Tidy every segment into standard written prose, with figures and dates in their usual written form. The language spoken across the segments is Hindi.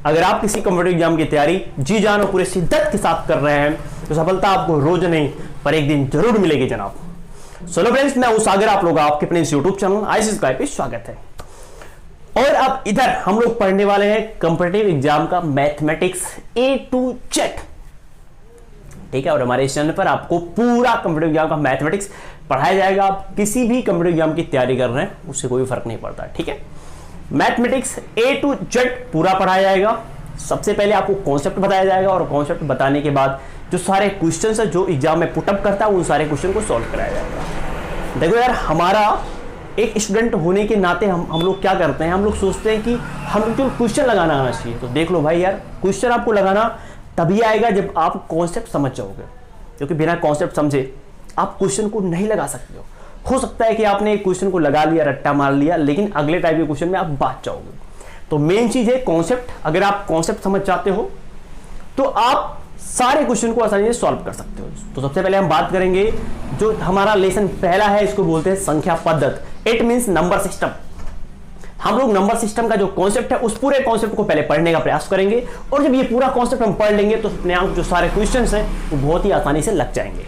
अगर आप किसी कॉम्पिटिटिव एग्जाम की तैयारी जी जान और पूरे शिद्दत के साथ कर रहे हैं तो सफलता आपको रोज नहीं पर एक दिन जरूर मिलेगी जनाब। चलो फ्रेंड्स, मैं हूं सागर, आप लोग आपके अपने यूट्यूब चैनल आईसीएस गाइड पे स्वागत है। और अब इधर हम लोग पढ़ने वाले हैं कॉम्पिटिटिव एग्जाम का मैथमेटिक्स A to Z, ठीक है। और हमारे इस चैनल पर आपको पूरा कॉम्पिटिटिव एग्जाम का मैथमेटिक्स पढ़ाया जाएगा। आप किसी भी कॉम्पिटिटिव एग्जाम की तैयारी कर रहे हैं उससे कोई फर्क नहीं पड़ता, ठीक है। मैथमेटिक्स A to Z पूरा पढ़ाया जाएगा। सबसे पहले आपको कॉन्सेप्ट बताया जाएगा और कॉन्सेप्ट बताने के बाद जो सारे क्वेश्चंस है जो एग्जाम में पुटअप करता है उन सारे क्वेश्चन को सॉल्व कराया जाएगा। देखो यार, हमारा एक स्टूडेंट होने के नाते हम लोग क्या करते हैं, हम लोग सोचते हैं कि हम लोग जो क्वेश्चन लगाना आना चाहिए। तो देख लो भाई यार, क्वेश्चन आपको लगाना तभी आएगा जब आप कॉन्सेप्ट समझ जाओगे, क्योंकि बिना कॉन्सेप्ट समझे आप क्वेश्चन को नहीं लगा सकते हो सकता है कि आपने एक क्वेश्चन को लगा लिया, रट्टा मार लिया, लेकिन अगले टाइप के क्वेश्चन में आप बात जाओगे। तो मेन चीज है कॉन्सेप्ट। अगर आप कॉन्सेप्ट समझ जाते हो तो आप सारे क्वेश्चन को आसानी से सॉल्व कर सकते हो। तो सबसे पहले हम बात करेंगे जो हमारा लेसन पहला है, इसको बोलते हैं संख्या पद्धति। It means number system. हम लोग नंबर सिस्टम का जो कॉन्सेप्ट है उस पूरे कॉन्सेप्ट को पहले पढ़ने का प्रयास करेंगे, और जब ये पूरा कॉन्सेप्ट हम पढ़ लेंगे तो अपने आप जो सारे क्वेश्चंस हैं वो बहुत ही आसानी से लग जाएंगे।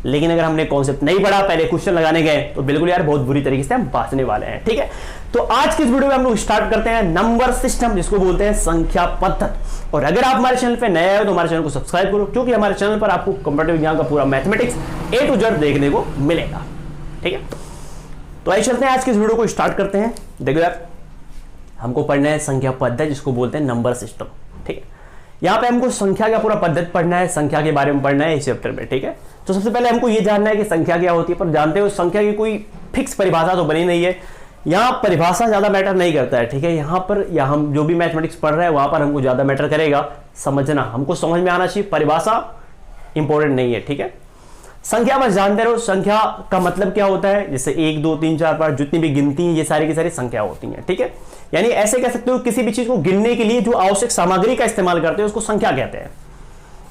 लेकिन अगर हमने कॉन्सेप्ट नहीं पढ़ा, पहले क्वेश्चन लगाने गए, तो बिल्कुल यार बहुत बुरी तरीके से हम बांचने वाले हैं, ठीक है। तो आज की इस वीडियो में हम लोग स्टार्ट करते हैं नंबर सिस्टम, जिसको बोलते हैं संख्या पद्धति। और अगर आप हमारे चैनल पे नए हो तो हमारे चैनल को सब्सक्राइब करो, क्योंकि हमारे चैनल पर आपको कॉम्पिटिटिव एग्जाम का पूरा मैथमेटिक्स A to Z देखने को मिलेगा, ठीक है। तो आइए चलते हैं, आज की इस वीडियो को स्टार्ट करते हैं। देखो यार, हमको पढ़ना है संख्या पद्धति, जिसको बोलते हैं नंबर सिस्टम, ठीक है। यहाँ पे हमको संख्या का पूरा पद्धति पढ़ना है, संख्या के बारे में पढ़ना है इस चैप्टर में, ठीक है। तो सबसे पहले हमको ये जानना है कि संख्या क्या होती है। पर जानते हो संख्या की कोई फिक्स परिभाषा तो बनी नहीं है। यहाँ परिभाषा ज्यादा मैटर नहीं करता है, ठीक है। यहाँ पर या हम जो भी मैथमेटिक्स पढ़ रहे हैं वहां पर हमको ज्यादा मैटर करेगा समझना, हमको समझ में आना चाहिए। परिभाषा इंपॉर्टेंट नहीं है, ठीक है। संख्या बस जानते रहो संख्या का मतलब क्या होता है। जैसे 1 2 3 4 5 जितनी भी गिनती है ये सारी की सारी संख्या होती है, ठीक है। यानी ऐसे कह सकते हो किसी भी चीज को गिनने के लिए जो आवश्यक सामग्री का इस्तेमाल करते हैं उसको संख्या कहते हैं।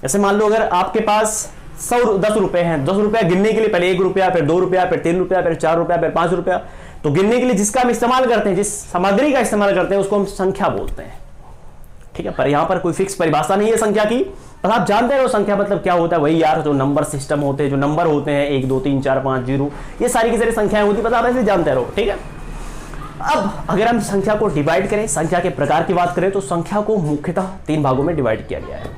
जैसे मान लो अगर आपके पास 10 रुपए हैं, 10 रुपया गिनने के लिए पहले 1 रुपया, फिर 2 रुपया, फिर 3 रुपया, फिर 4 रुपया, फिर 5 रुपया। तो गिनने के लिए जिसका हम इस्तेमाल करते हैं, जिस सामग्री का इस्तेमाल करते हैं उसको हम संख्या बोलते हैं, ठीक है। पर यहां पर कोई फिक्स परिभाषा नहीं है संख्या की। बस आप जानते रहो संख्या मतलब क्या होता है। वही यार जो नंबर सिस्टम होते हैं, जो नंबर होते हैं 1 2 3 4 5 0, ये सारी की सारी संख्याएं होती है, बस आप ऐसे जानते रहो, ठीक है। अब अगर हम संख्या को डिवाइड करें, संख्या के प्रकार की बात करें, तो संख्या को मुख्यतः 3 भागों में डिवाइड किया गया है।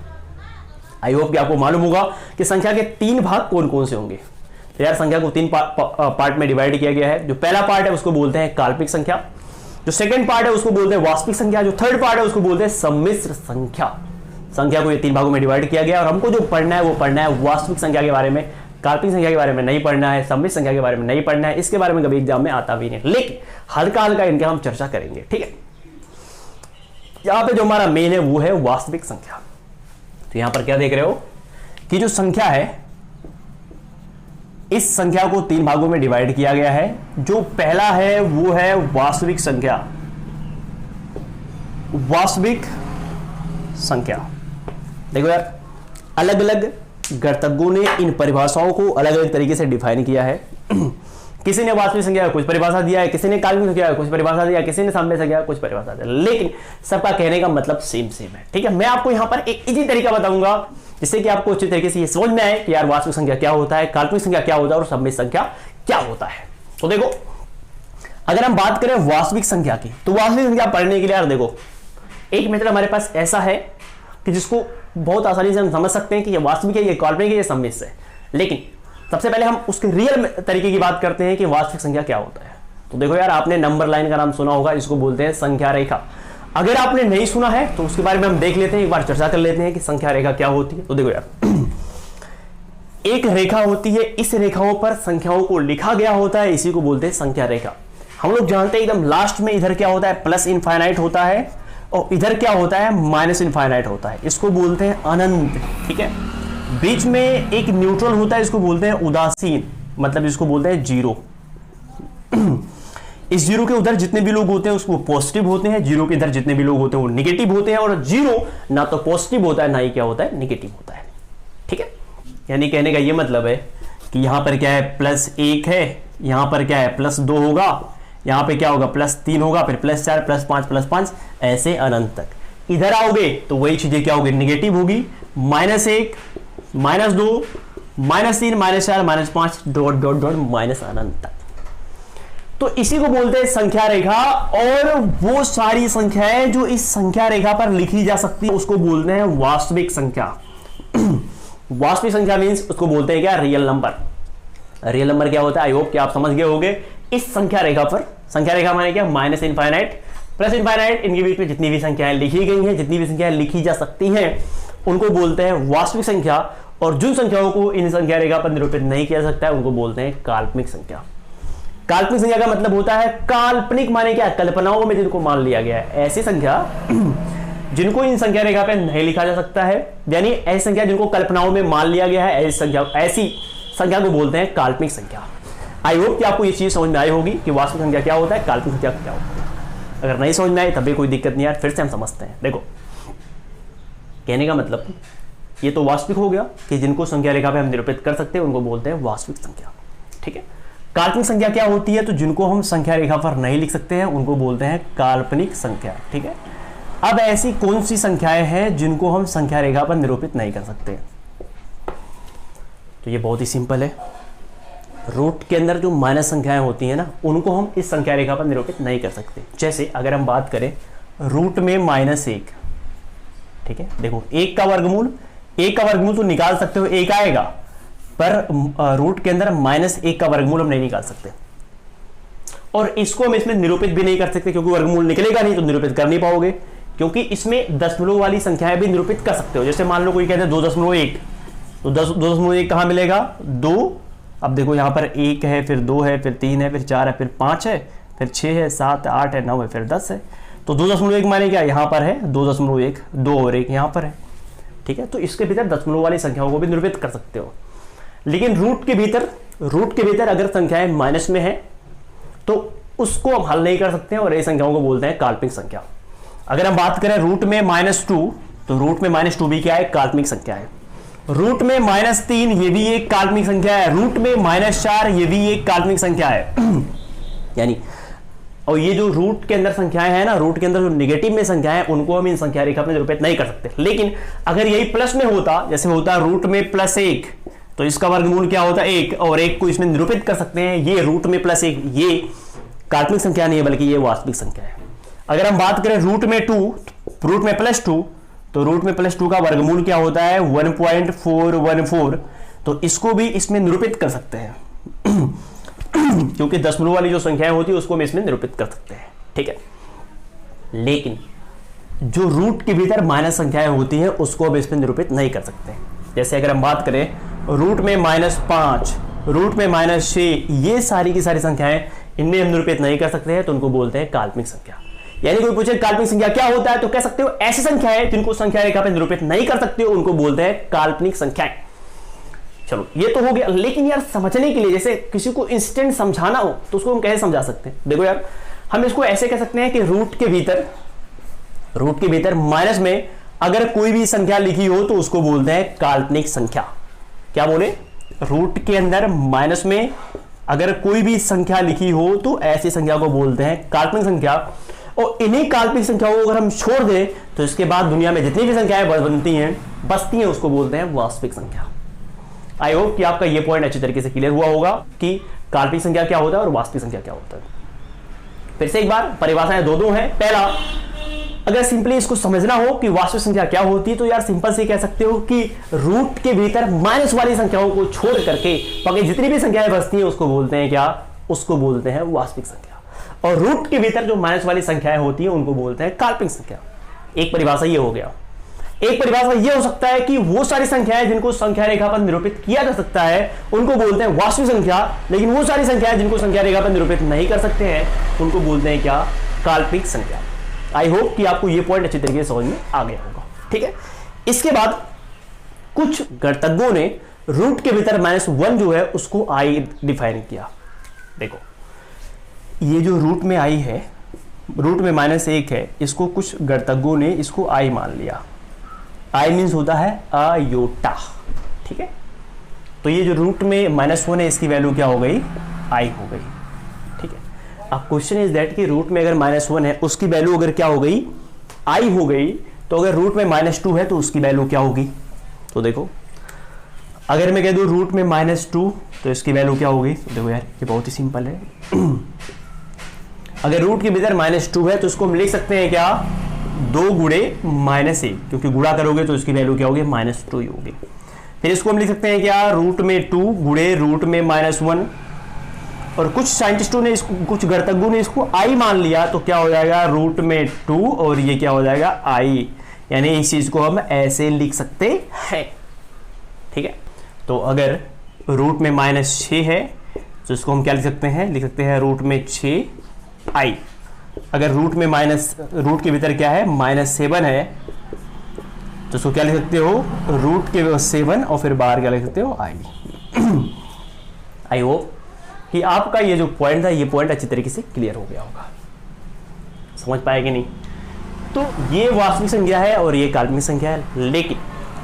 आई होप कि आपको मालूम होगा कि संख्या के 3 भाग कौन कौन से होंगे। तो यार संख्या को 3 पार्ट में डिवाइड किया गया है। जो पहला पार्ट है उसको बोलते हैं काल्पनिक संख्या, जो सेकंड पार्ट है उसको बोलते हैं वास्तविक संख्या, जो थर्ड पार्ट है उसको बोलते हैं सम्मिश्र संख्या। संख्या को ये 3 भागों में डिवाइड किया गया और हमको जो पढ़ना है वो पढ़ना है वास्तविक संख्या के बारे में। काल्पनिक संख्या के बारे में नहीं पढ़ना है, सम्मिश्र संख्या के बारे में नहीं पढ़ना है, इसके बारे में कभी एग्जाम में आता भी नहीं, लेकिन हल्का हल्का इनके हम चर्चा करेंगे, ठीक है। यहां पे जो हमारा मेन है वो है वास्तविक संख्या। तो यहां पर क्या देख रहे हो कि जो संख्या है इस संख्या को 3 भागों में डिवाइड किया गया है। जो पहला है वो है वास्तविक संख्या। वास्तविक संख्या देखो यार, अलग अलग गणितज्ञों ने इन परिभाषाओं को अलग अलग तरीके से डिफाइन किया है। किसी ने वास्तविक संख्या का कुछ परिभाषा दिया है, किसी ने काल्पनिक संख्या का कुछ परिभाषा दिया, किसी ने सम्मिश्र संख्या का कुछ परिभाषा दिया, लेकिन सबका कहने का मतलब सेम है, ठीक है। मैं आपको यहां पर एक इजी तरीका बताऊंगा जिससे कि आपको अच्छी तरीके से ये समझ में आए कि यार वास्तविक संख्या क्या होता है, काल्पनिक संख्या क्या होता है और सम्मिश्र संख्या क्या होता है। तो देखो, अगर हम बात करें वास्तविक संख्या की, तो वास्तविक संख्या पढ़ने के लिए यार देखो, एक मेथड हमारे पास ऐसा है कि जिसको बहुत आसानी से हम समझ सकते हैं कि ये वास्तविक है, ये काल्पनिक है, ये सम्मिश्र है। लेकिन सबसे पहले हम उसके रियल तरीके की बात करते हैं कि वास्तविक संख्या क्या होता है। तो देखो यार, आपने नंबर लाइन का नाम सुना होगा, इसको बोलते हैं संख्या रेखा। अगर आपने नहीं सुना है तो उसके बारे में हम देख लेते हैं, एक बार चर्चा कर लेते हैं कि संख्या रेखा क्या होती है। तो देखो यार, एक रेखा होती है, इस रेखाओं पर संख्याओं को लिखा गया होता है, इसी को बोलते हैं संख्या रेखा। हम लोग जानते हैं एकदम लास्ट में इधर क्या होता है, प्लस इनफाइनाइट होता है, और इधर क्या होता है, माइनस इनफाइनाइट होता है, इसको बोलते हैं अनंत, ठीक है। बीच में एक न्यूट्रल होता है, इसको बोलते हैं उदासीन, मतलब इसको बोलते हैं जीरो। इस जीरो के उधर जितने भी लोग होते हैं उसको पॉजिटिव होते हैं, जीरो के इधर जितने भी लोग होते हैं वो निगेटिव होते हैं, और जीरो ना तो पॉजिटिव होता है ना ही क्या होता है, निगेटिव होता है, ठीक है। यानी कहने का ये मतलब है कि यहां पर क्या है, +1 है, यहां पर क्या है, +2 होगा, यहां पे क्या होगा, +3 होगा, फिर +4, +5, +5, ऐसे अनंत तक। इधर आओगे तो वही चीजें क्या होगी, निगेटिव होगी। -1, -2, -3, -4, -5 डॉट डॉट डॉट माइनस अनंत तक। तो इसी को बोलते हैं संख्या रेखा। और वो सारी संख्याएं जो इस संख्या रेखा पर लिखी जा सकती है उसको बोलते हैं वास्तविक संख्या। वास्तविक संख्या मींस उसको बोलते हैं क्या, रियल नंबर। रियल नंबर क्या होता है, आई होप कि आप समझ गए होंगे। इस संख्या रेखा पर, संख्या रेखा माने क्या, माइनस इनफाइनाइट प्लस इनफाइनाइट, इनके बीच में जितनी भी संख्याएं लिखी गई हैं, जितनी भी संख्याएं लिखी जा सकती हैं, उनको बोलते हैं वास्तविक संख्या। और जिन संख्याओं को इन संख्या रेखा पर निरूपित नहीं किया सकता है उनको बोलते हैं काल्पनिक संख्या। काल्पनिक संख्या का मतलब होता है, काल्पनिक माने क्या, कल्पनाओं में जिनको मान लिया गया है, ऐसी संख्या जिनको इन संख्या रेखा पे नहीं लिखा जा सकता है, यानी ऐसी संख्या जिनको कल्पनाओं में मान लिया गया है, ऐसी संख्या को बोलते हैं काल्पनिक संख्या। आई होप कि आपको ये चीज समझ में आई होगी कि वास्तविक संख्या क्या होता है, काल्पनिक संख्या क्या होता है। अगर नहीं समझ में आए तब भी कोई दिक्कत नहीं यार, फिर से हम समझते हैं। देखो, कहने का मतलब ये तो वास्तविक हो गया कि जिनको संख्या रेखा पे हम निरूपित कर सकते हैं उनको बोलते हैं वास्तविक संख्या, ठीक है। काल्पनिक संख्या क्या होती है, तो जिनको हम संख्या रेखा पर नहीं लिख सकते हैं उनको बोलते हैं काल्पनिक संख्या, ठीक है। अब ऐसी कौन सी संख्याएं हैं जिनको हम संख्या रेखा पर निरूपित नहीं कर सकते, तो ये बहुत ही सिंपल है। रूट के अंदर जो माइनस संख्याएं होती हैं ना, उनको हम इस संख्या रेखा पर निरूपित नहीं कर सकते। जैसे अगर हम बात करें रूट में -1, ठीक है, देखो 1 का वर्गमूल तो निकाल सकते हो, 1 आएगा, पर रूट के अंदर -1 का वर्गमूल हम नहीं निकाल सकते। और इसको हम इसमें निरूपित भी नहीं कर सकते क्योंकि वर्गमूल निकलेगा नहीं तो निरूपित कर नहीं पाओगे, क्योंकि इसमें दशमलव वाली संख्याएं भी निरूपित कर सकते हो। जैसे मान लो कोई कहते हैं 2.1, तो 2.1 कहां मिलेगा, 2। अब देखो यहां पर 1 है, फिर 2 है, फिर 3 है, फिर 4 है, फिर 5 है, फिर 6 है, 7 है, 8 है, 9 है, फिर 10 है। तो 2.1 माने क्या, यहां पर है 2.1, 2 और 1 यहां पर है, ठीक है। तो इसके भीतर दशमलव वाली संख्याओं को भी निरूपित कर सकते हो। लेकिन रूट के भीतर अगर संख्याएं माइनस में है तो उसको हम हल नहीं कर सकते हैं और ये संख्याओं को बोलते हैं काल्पनिक संख्या। अगर हम बात करें रूट में -2, तो रूट में -2 भी क्या है, काल्पनिक संख्या है। रूट में -3 ये भी एक काल्पनिक संख्या है। रूट में -4 ये भी एक काल्पनिक संख्या है। यानी और ये जो रूट के अंदर संख्याएं हैं ना, रूट के अंदर जो नेगेटिव में संख्याएं हैं उनको हम इन संख्या रेखा में निरूपित नहीं कर सकते। लेकिन अगर यही प्लस में होता, जैसे होता रूट में +1, तो इसका वर्गमूल क्या होता है, 1, और 1 को इसमें निरूपित कर सकते हैं। ये रूट में +1 ये काल्पनिक संख्या नहीं है बल्कि ये वास्तविक संख्या है। अगर हम बात करें रूट में +2, तो रूट में +2 का वर्गमूल क्या होता है, 1.414, तो इसको भी इसमें निरूपित कर सकते हैं। क्योंकि दशमलव वाली जो संख्याएं होती है उसको हम इसमें निरूपित कर सकते हैं, ठीक है। लेकिन जो रूट के भीतर माइनस संख्याएं होती हैं उसको हम इसमें निरूपित नहीं कर सकते। जैसे अगर हम बात करें रूट में -5, रूट में -6, ये सारी की सारी संख्याएं इनमें हम निरूपित नहीं कर सकते हैं, तो उनको बोलते हैं काल्पनिक संख्या। यानी कोई पूछे काल्पनिक संख्या क्या होता है, तो कह सकते हो ऐसी संख्याएं जिनको संख्या रेखा पर निरूपित नहीं कर सकते हो उनको बोलते हैं काल्पनिक संख्याएं। चलो ये तो हो गया। लेकिन यार समझने के लिए, जैसे किसी को इंस्टेंट समझाना हो तो उसको हम कैसे समझा सकते हैं। देखो यार, हम इसको ऐसे कह सकते हैं कि रूट के भीतर माइनस में अगर कोई भी संख्या लिखी हो तो उसको बोलते हैं काल्पनिक संख्या। क्या बोले, रूट के अंदर माइनस में अगर कोई भी संख्या लिखी हो तो ऐसी संख्या को बोलते हैं काल्पनिक संख्या। और इन्हीं काल्पनिक संख्याओं को अगर हम छोड़ दें तो इसके बाद दुनिया में जितनी भी संख्याएं बचती हैं उसको बोलते हैं वास्तविक संख्या। आई होप कि आपका ये पॉइंट अच्छी तरीके से क्लियर हुआ होगा कि काल्पनिक संख्या क्या होता है और वास्तविक संख्या क्या होता है। फिर से एक बार, परिभाषाएं दो हैं। पहला, अगर सिंपली इसको समझना हो कि वास्तविक संख्या क्या होती है तो यार सिंपल से कह सकते हो कि रूट के भीतर माइनस वाली संख्याओं को छोड़ करके बाकी जितनी भी संख्याएं बचती हैं उसको बोलते हैं क्या, उसको बोलते हैं वास्तविक संख्या। और रूट के भीतर जो माइनस वाली संख्याएं होती हैं उनको बोलते हैं काल्पनिक संख्या। एक परिभाषा ये हो गया। एक परिभाषा ये हो सकता है कि वो सारी संख्याएं जिनको संख्या रेखा पर निरूपित किया जा सकता है उनको बोलते हैं वास्तविक संख्या। लेकिन वो सारी संख्याएं जिनको संख्या रेखा पर निरूपित नहीं कर सकते हैं उनको बोलते हैं क्या, काल्पनिक संख्या। आई होप कि आपको ये पॉइंट अच्छी तरीके से समझ में आ गया होगा, ठीक है। इसके बाद कुछ गणितज्ञों ने रूट के भीतर -1 जो है उसको आई डिफाइन किया। देखो ये जो रूट में आई है, रूट में -1 है, इसको कुछ गणितज्ञों ने इसको आई मान लिया। आई मीन्स होता है आयोटा, ठीक है। तो ये जो रूट में -1 है इसकी वैल्यू क्या हो गई, आई हो गई, ठीक है। अब क्वेश्चन इज दैट कि रूट में अगर -1 है उसकी वैल्यू अगर क्या हो गई, आई हो गई, तो अगर रूट में -2 है तो उसकी वैल्यू क्या होगी? तो देखो, अगर मैं कह दूं रूट में -2 तो इसकी वैल्यू क्या होगी? तो देखो यार, ये बहुत ही सिंपल है। अगर रूट के भीतर -2 है तो इसको हम लिख सकते हैं क्या? 2 गुणे -1, क्योंकि गुणा करोगे तो इसकी वैल्यू क्या होगी? -2 ही होगी। फिर इसको हम लिख सकते हैं क्या? रूट में 2 गुणे रूट में -1, और कुछ साइंटिस्टों ने इसको, कुछ गणितज्ञों ने इसको i मान लिया, तो क्या हो जाएगा? रूट में 2 और ये क्या हो जाएगा? i, यानी इस चीज को हम ऐसे लिख सकते हैं। ठीक है, तो अगर रूट में -6 है तो इसको हम क्या लिख सकते हैं? लिख सकते हैं रूट में 6i। अगर रूट में रूट के भीतर क्या है? -7 है तो इसको क्या लिख सकते हो? रूट के 7 और फिर बाहर क्या लिख सकते हो? i। आई होप कि आपका ये जो पॉइंट था, ये पॉइंट अच्छी तरीके से क्लियर हो गया होगा। समझ पाए कि नहीं? तो ये वास्तविक संख्या है और ये काल्पनिक संख्या है, लेकिन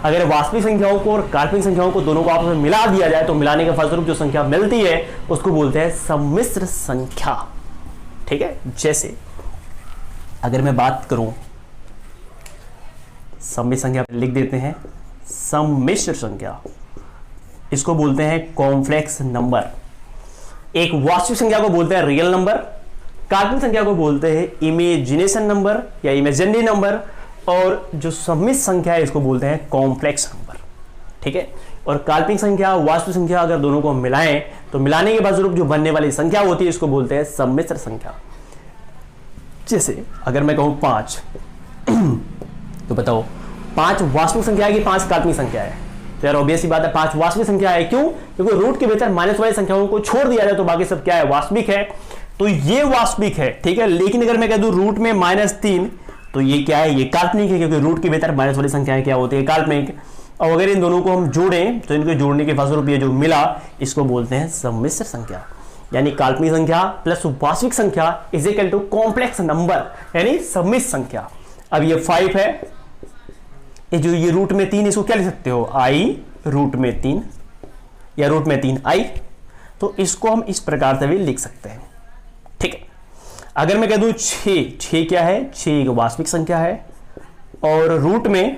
अगर वास्तविक संख्याओं को और काल्पनिक संख्याओं को दोनों को आपस में मिला दिया जाए तो मिलाने के फलस्वरूप जो संख्या मिलती है उसको बोलते हैं सम्मिश्र संख्या। ठीक है, जैसे अगर मैं बात करूं सम्मिश्र संख्या, लिख देते हैं सम्मिश्र संख्या, इसको बोलते हैं कॉम्प्लेक्स नंबर। एक वास्तविक संख्या को बोलते हैं रियल नंबर, काल्पनिक संख्या को बोलते हैं इमेजिनेशन नंबर या इमेजिनरी नंबर, और जो सम्मिश्र संख्या है इसको बोलते हैं कॉम्प्लेक्स नंबर। ठीक है, और काल्पनिक संख्या, वास्तविक संख्या अगर दोनों को मिलाएं तो मिलाने के फलस्वरूप जो बनने वाली संख्या होती है इसको बोलते हैं सम्मिश्र संख्या। जैसे अगर मैं कहूं 5 तो बताओ 5 वास्तविक संख्या है कि 5 काल्पनिक संख्या है? तो यार ऑब्वियस सी बात है 5 वास्तविक संख्या है। क्यों? क्योंकि रूट के भीतर माइनस वाली संख्याओं को छोड़ दिया जाए तो बाकी सब क्या है? वास्तविक है। तो ये वास्तविक है। ठीक है, लेकिन अगर मैं कह दूं रूट में -3 तो ये क्या है? ये काल्पनिक है, क्योंकि रूट के भीतर माइनस वाली संख्याएं क्या होती है? काल्पनिक। और अगर इन दोनों को हम जोड़ें तो इनके जोड़ने के फलस्वरूप ये जो मिला इसको बोलते हैं सम्मिश्र संख्या। यानी काल्पनिक संख्या प्लस वास्तविक संख्या is equal to complex number, यानी सम्मिश्र संख्या। अब ये 5 है, ये रूट में 3, इसको क्या लिख सकते हो? i रूट में 3 या रूट में 3i। तो इसको हम इस प्रकार से भी लिख सकते हैं। ठीक है, अगर मैं कह दूं 6 क्या है? 6 एक वास्तविक संख्या है और रूट में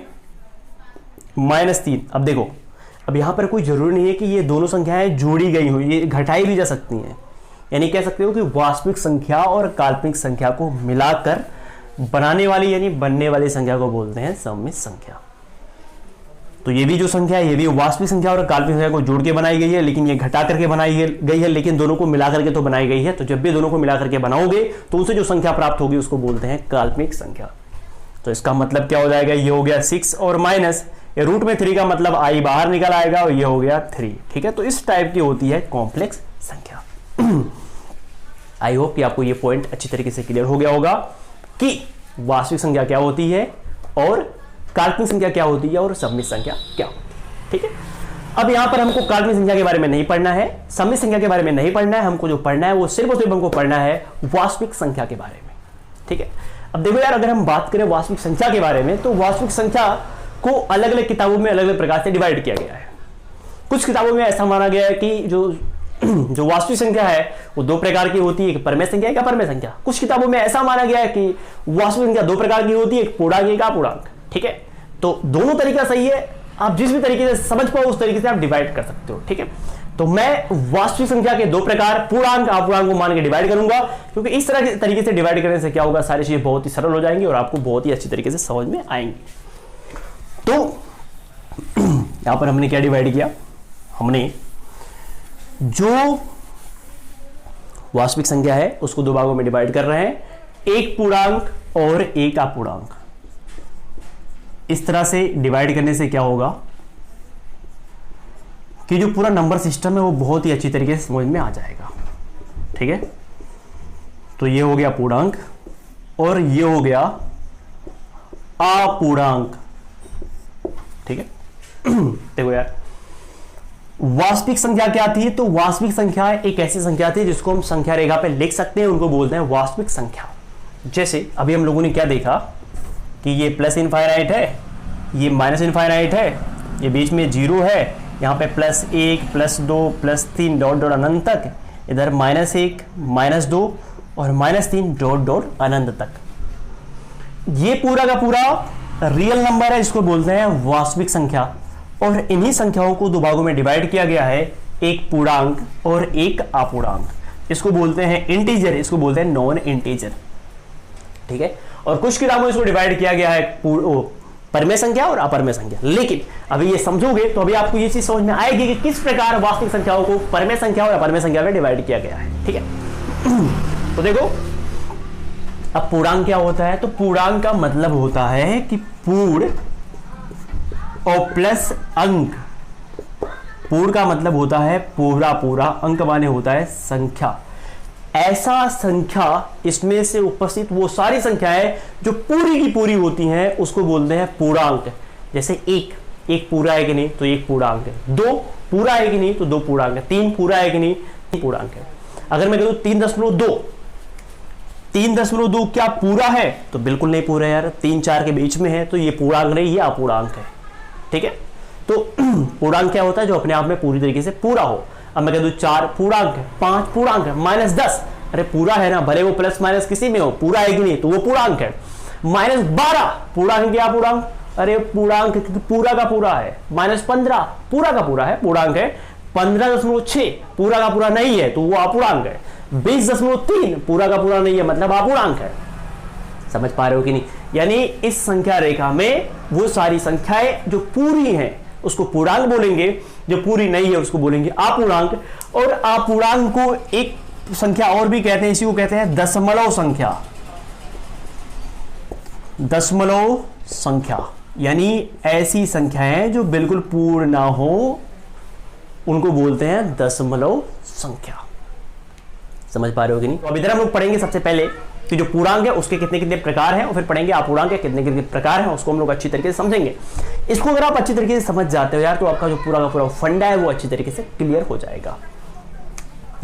-3। अब देखो, अब यहां पर कोई जरूरी नहीं है कि ये दोनों संख्याएं जोड़ी गई हो, ये घटाई भी जा सकती हैं। यानी कह सकते हो कि वास्तविक संख्या और काल्पनिक संख्या को मिलाकर बनाने वाली यानी बनने वाली संख्या को बोलते हैं सम्मिश्र संख्या। तो ये भी जो संख्या है ये भी वास्तविक संख्या और काल्पनिक संख्या को जोड़ के बनाई गई है, लेकिन ये घटा करके बनाई गई है, लेकिन दोनों को मिला करके तो बनाई गई है। तो जब भी दोनों को मिला करके बनाओगे तो उनसे जो संख्या प्राप्त होगी उसको बोलते हैं काल्पनिक संख्या। तो इसका मतलब क्या हो जाएगा? ये हो गया 6 और माइनस ये रूट में 3 का मतलब i बाहर निकल आएगा और ये हो गया 3। ठीक है, तो इस टाइप की होती है कॉम्प्लेक्स संख्या। आई होप कि आपको ये पॉइंट अच्छी तरीके से क्लियर हो गया होगा कि वास्तविक संख्या क्या होती है और काल्पनिक संख्या क्या होती है और सम्मिश्र संख्या क्या होती है। ठीक है, अब यहां पर हमको काल्पनिक संख्या के बारे में नहीं पढ़ना है, सम्मिश्र संख्या के बारे में नहीं पढ़ना है। हमको जो पढ़ना है वो सिर्फ और सिर्फ हमको पढ़ना है वास्तविक संख्या के बारे में। ठीक है, अब देखो यार, अगर हम बात करें वास्तविक संख्या के बारे में तो वास्तविक संख्या को अलग अलग किताबों में अलग अलग प्रकार से डिवाइड किया गया है। कुछ किताबों में ऐसा माना गया है कि जो वास्तविक संख्या है वो 2 प्रकार की होती है, एक परमेय संख्या एक अपरमेय संख्या। कुछ किताबों में ऐसा माना गया है कि वास्तविक संख्या 2 प्रकार की होती है, एक पूर्णांक एक अपूर्णांक। ठीक है, तो दोनों तरीका सही है, आप जिस भी तरीके से समझ पाओ उस तरीके से आप डिवाइड कर सकते हो। ठीक है, तो मैं वास्तविक संख्या के 2 प्रकार पूर्णांक अपूर्णांक को मान के डिवाइड करूंगा, क्योंकि इस तरह के तरीके से डिवाइड करने से क्या होगा, सारी चीजें बहुत ही सरल हो जाएंगी और आपको बहुत ही अच्छी तरीके से समझ में आएंगी। तो यहां पर हमने क्या डिवाइड किया? हमने जो वास्तविक संख्या है उसको 2 भागों में डिवाइड कर रहे हैं, एक पूर्णांक और एक अपूर्णांक। इस तरह से डिवाइड करने से क्या होगा कि जो पूरा नंबर सिस्टम है वो बहुत ही अच्छी तरीके से समझ में आ जाएगा। ठीक है, तो ये हो गया पूर्णांक और ये हो गया अपूर्णांक। ठीक है, देखो यार, वास्तविक संख्या क्या थी? तो वास्तविक संख्या एक ऐसी संख्या थी जिसको हम संख्या रेखा पे लिख सकते हैं, उनको बोलते हैं वास्तविक संख्या। जैसे अभी हम लोगों ने क्या देखा कि ये प्लस इनफाइनाइट है, ये माइनस इनफाइनाइट है, ये बीच में 0 है, यहाँ पे +1 +2 +3 डॉट डॉट अनंत तक, इधर -1 -2 और -3 डॉट डॉट अनंत तक। ये पूरा का पूरा रियल नंबर है, इसको बोलते हैं वास्तविक संख्या। और इन्हीं संख्याओं को दो भागों में डिवाइड किया गया है, एक पूर्णांक और एक अपूर्णांक। इसको बोलते हैं इंटीजर, इसको बोलते हैं नॉन इंटीजर। ठीक है, और कुछ किताबों में इसको डिवाइड किया गया है परमेय संख्या और अपरमेय संख्या। लेकिन अभी ये समझोगे तो अभी आपको ये चीज समझ में आएगी कि किस प्रकार वास्तविक संख्याओं को परमेय संख्या और अपरमेय संख्या में डिवाइड किया गया है। ठीक है, तो देखो अब पूर्णांक क्या होता है। तो पूर्णांक का मतलब होता है कि पूर्ण और प्लस अंक। पूर्ण का मतलब होता है पूरा पूरा, अंक माने होता है संख्या। ऐसा संख्या, इसमें से उपस्थित वो सारी संख्याएं जो पूरी की पूरी होती हैं उसको बोलते हैं पूर्णांक। जैसे एक पूरा है कि नहीं तो एक पूर्णांक है, 2 पूरा है कि नहीं तो 2 पूर्णांक है, 3 पूरा है कि नहीं 3 पूर्णांक है। अगर मैं कहूं 3.2 क्या पूरा है तो बिल्कुल नहीं पूरा है यार, 3-4 के बीच में है तो ये पूर्णांक नहीं, ये अपूर्णांक है। ठीक है, तो पूर्णांक क्या होता है, जो अपने आप में पूरी तरीके से पूरा हो। अब मैं कह दूं 4 पूर्णांक है, 5 पूर्णांक है, -10 अरे पूरा है ना, भले वो प्लस माइनस किसी में हो, पूरा है कि नहीं तो वो पूर्णांक है। -12 पूर्णांक क्या पूर्णांक, अरे पूर्णांक पूरा का पूरा है। -15 पूरा का पूरा है, पूर्णांक है। 15.6 पूरा का पूरा नहीं है तो वो अपूर्णांक है। 20.3 पूरा का पूरा नहीं है मतलब अपूर्णांक है। समझ पा रहे हो कि नहीं। यानी इस संख्या रेखा में वो सारी संख्याएं जो पूरी हैं उसको पूर्णांक बोलेंगे, जो पूरी नहीं है उसको बोलेंगे अपूर्णांक। और अपूर्णांक को एक संख्या और भी कहते हैं, इसी को कहते हैं दशमलव संख्या। दशमलव संख्या यानी ऐसी संख्याएं जो बिल्कुल पूर्ण ना हो उनको बोलते हैं दशमलव संख्या। समझ पा रहे हो कि नहीं। तो अब इधर हम लोग पढ़ेंगे सबसे पहले कि जो पूर्णांक है उसके कितने कितने प्रकार हैं, और फिर पढ़ेंगे अपूर्णांक के कितने कितने प्रकार हैं, उसको हम लोग अच्छी तरीके से समझेंगे। इसको अगर आप अच्छी तरीके से समझ जाते हो यार तो आपका जो पूरा का पूरा फंडा है वो अच्छी तरीके से क्लियर हो जाएगा।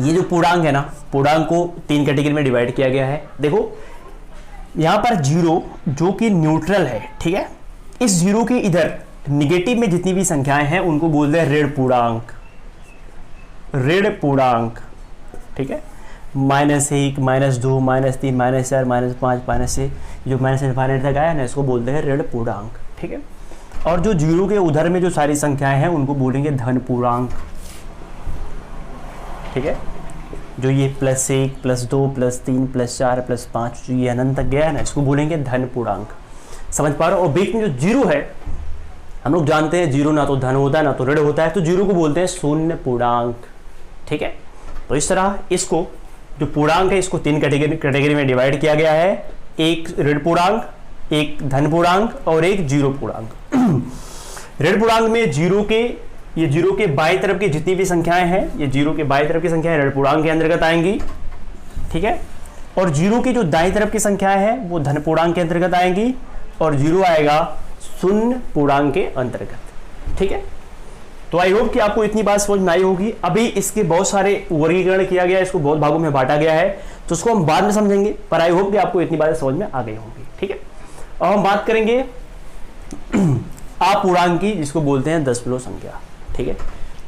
ये जो पूर्णांक है ना, पूर्णांक को 3 कैटेगरी में डिवाइड किया गया है। देखो यहां पर 0 जो कि न्यूट्रल है, ठीक है, इस 0 के इधर निगेटिव में जितनी भी संख्याएं हैं उनको बोलते हैं ऋण पूर्णांक। ऋण पूर्णांक, ठीक है, -1, -2, -3, -4, -5, -6, जो -∞ तक आया ना इसको बोलते हैं ऋण पूर्णांक। ठीक है, और जो 0 के उधर में जो सारी संख्याएं हैं उनको बोलेंगे धन पूर्णांक। ठीक है, जो ये +1, +2, +3, +4, +5 जो ये अनंत तक गया है ना इसको बोलेंगे धन पूर्णांक। समझ पा रहे हो। और बीच में जो 0 है, हम लोग जानते हैं 0 ना तो धन होता है ना तो ऋण होता है, तो 0 को बोलते हैं शून्य पूर्णांक। ठीक है, तो इस तरह इसको जो पूर्णांक है इसको 3 कैटेगरी में डिवाइड किया गया है। एक ऋण पूर्णांक, एक धन पूर्णांक और एक 0 पूर्णांक। ऋण पूर्णांक में 0 के बाईं तरफ की जितनी भी संख्याएं हैं, ये 0 के बाईं तरफ की संख्याएं ऋण पूर्णांक के अंतर्गत आएंगी। ठीक है, और 0 की जो दाईं तरफ की संख्याएं हैं वो धन पूर्णांक के अंतर्गत आएंगी, और 0 आएगा शून्य पूर्णांक के अंतर्गत। ठीक है, तो आई होप कि आपको इतनी बात समझ में आई होगी। अभी इसके बहुत सारे वर्गीकरण किया गया है, इसको बहुत भागों में बांटा गया है, तो उसको हम बाद में समझेंगे, पर आई होप कि आपको इतनी बातें समझ में आ गई होंगी। ठीक है, और हम बात करेंगे अपूर्णांक की, जिसको बोलते हैं दशमलव संख्या। ठीक है,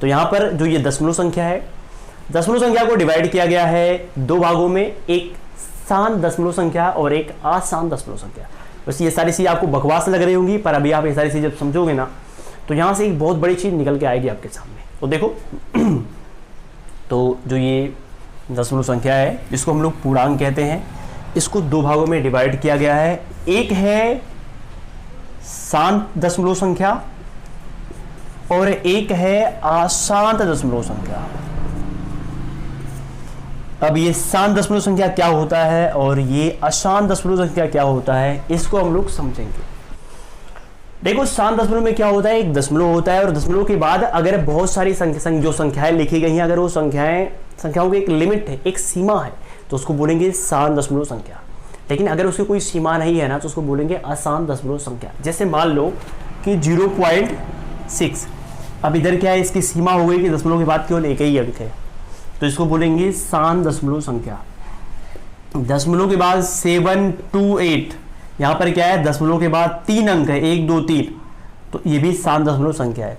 तो यहाँ पर जो ये दशमलव संख्या है, दशमलव संख्या को डिवाइड किया गया है 2 भागों में, एक शांत दशमलव संख्या और एक अशांत दशमलव संख्या। बस ये सारी चीज़ आपको बकवास लग रही होंगी, पर अभी आप ये सारी चीज़ जब समझोगे ना तो यहाँ से एक बहुत बड़ी चीज़ निकल के आएगी आपके सामने। तो देखो तो जो ये दशमलव संख्या है इसको हम लोग पूर्णांक कहते हैं। इसको 2 भागों में डिवाइड किया गया है, एक है शांत दशमलव संख्या और एक है अशांत दशमलव संख्या। अब ये शांत दशमलव संख्या क्या होता है और ये अशांत दशमलव संख्या क्या होता है, इसको हम लोग समझेंगे। देखो शांत दशमलव में क्या होता है, एक दशमलव होता है और दशमलव के बाद अगर बहुत सारी जो संख्याएं लिखी गई हैं, अगर वो संख्याओं की एक लिमिट है, एक सीमा है, तो उसको बोलेंगे शांत दशमलव संख्या। लेकिन अगर उसकी कोई सीमा नहीं है ना तो उसको बोलेंगे अशांत दशमलव संख्या। जैसे मान लो कि 0.6, अब इधर क्या है, इसकी सीमा हो गई कि दशमलव के बाद केवल एक ही अंक है, तो इसको बोलेंगे शांत दशमलव संख्या। दशमलव के बाद 728, यहाँ पर क्या है, दशमलव के बाद 3 अंक है, 1 2 3, तो ये भी शांत दशमलव संख्या है।